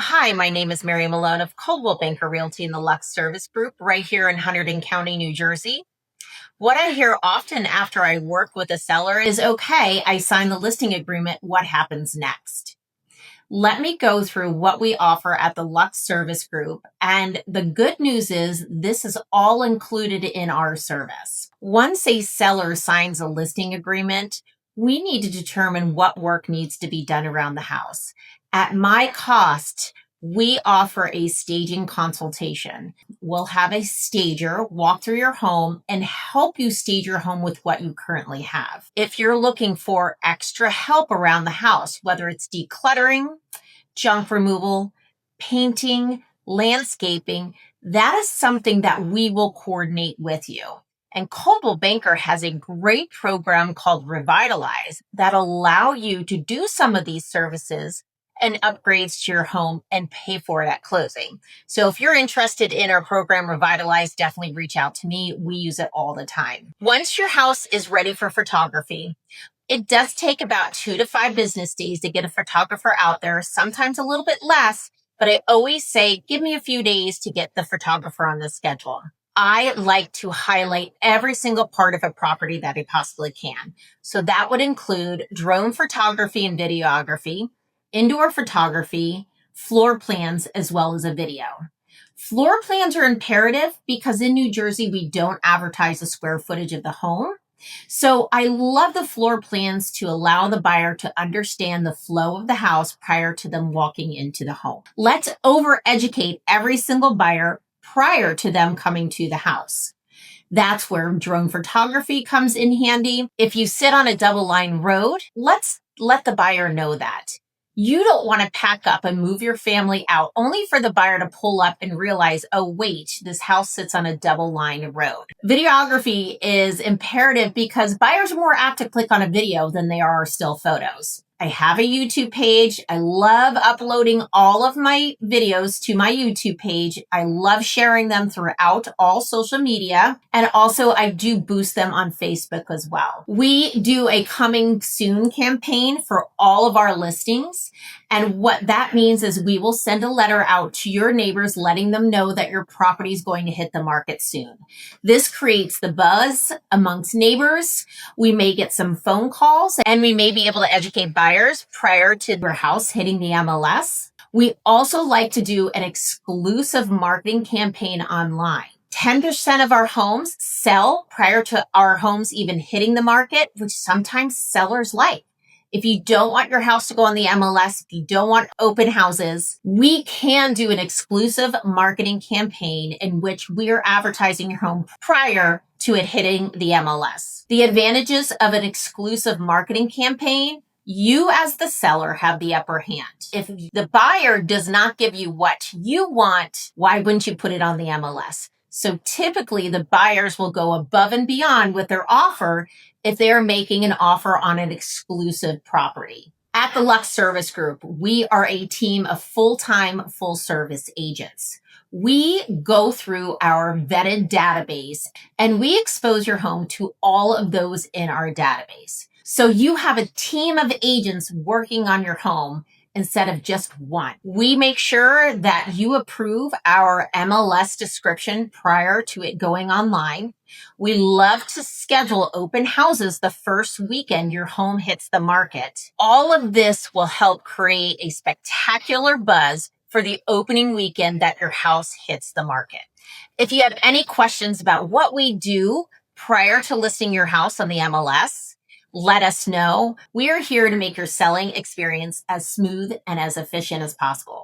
Hi, my name is Mary Malone of Coldwell Banker Realty in the Luxe Service Group right here in Hunterdon County, New Jersey. What I hear often after I work with a seller is, okay, I sign the listing agreement. What happens next? Let me go through what we offer at the Luxe Service Group. And the good news is this is all included in our service. Once a seller signs a listing agreement, we need to determine what work needs to be done around the house. At my cost, we offer a staging consultation. We'll have a stager walk through your home and help you stage your home with what you currently have. If you're looking for extra help around the house, whether it's decluttering, junk removal, painting, landscaping, that is something that we will coordinate with you. And Coldwell Banker has a great program called Revitalize that allow you to do some of these services and upgrades to your home and pay for it at closing. So if you're interested in our program Revitalize, definitely reach out to me. We use it all the time. Once your house is ready for photography, it does take about 2 to 5 business days to get a photographer out there, sometimes a little bit less, but I always say, give me a few days to get the photographer on the schedule. I like to highlight every single part of a property that I possibly can. So that would include drone photography and videography, indoor photography, floor plans, as well as a video. Floor plans are imperative because in New Jersey, we don't advertise the square footage of the home. So I love the floor plans to allow the buyer to understand the flow of the house prior to them walking into the home. Let's overeducate every single buyer prior to them coming to the house. That's where drone photography comes in handy. If you sit on a double line road, let's let the buyer know that. You don't want to pack up and move your family out only for the buyer to pull up and realize, oh, wait, this house sits on a double line road. Videography is imperative because buyers are more apt to click on a video than they are still photos. I have a YouTube page. I love uploading all of my videos to my YouTube page. I love sharing them throughout all social media. And also I do boost them on Facebook as well. We do a coming soon campaign for all of our listings. And what that means is we will send a letter out to your neighbors letting them know that your property is going to hit the market soon. This creates the buzz amongst neighbors. We may get some phone calls and we may be able to educate buyers prior to their house hitting the MLS. We also like to do an exclusive marketing campaign online. 10% of our homes sell prior to our homes even hitting the market, which sometimes sellers like. If you don't want your house to go on the MLS, if you don't want open houses, we can do an exclusive marketing campaign in which we are advertising your home prior to it hitting the MLS. The advantages of an exclusive marketing campaign: you as the seller have the upper hand. If the buyer does not give you what you want, why wouldn't you put it on the MLS? So typically the buyers will go above and beyond with their offer if they are making an offer on an exclusive property. At the Luxe Service Group, we are a team of full-time, full-service agents. We go through our vetted database and we expose your home to all of those in our database. So you have a team of agents working on your home instead of just one. We make sure that you approve our MLS description prior to it going online. We love to schedule open houses the first weekend your home hits the market. All of this will help create a spectacular buzz for the opening weekend that your house hits the market. If you have any questions about what we do prior to listing your house on the MLS, let us know. We are here to make your selling experience as smooth and as efficient as possible.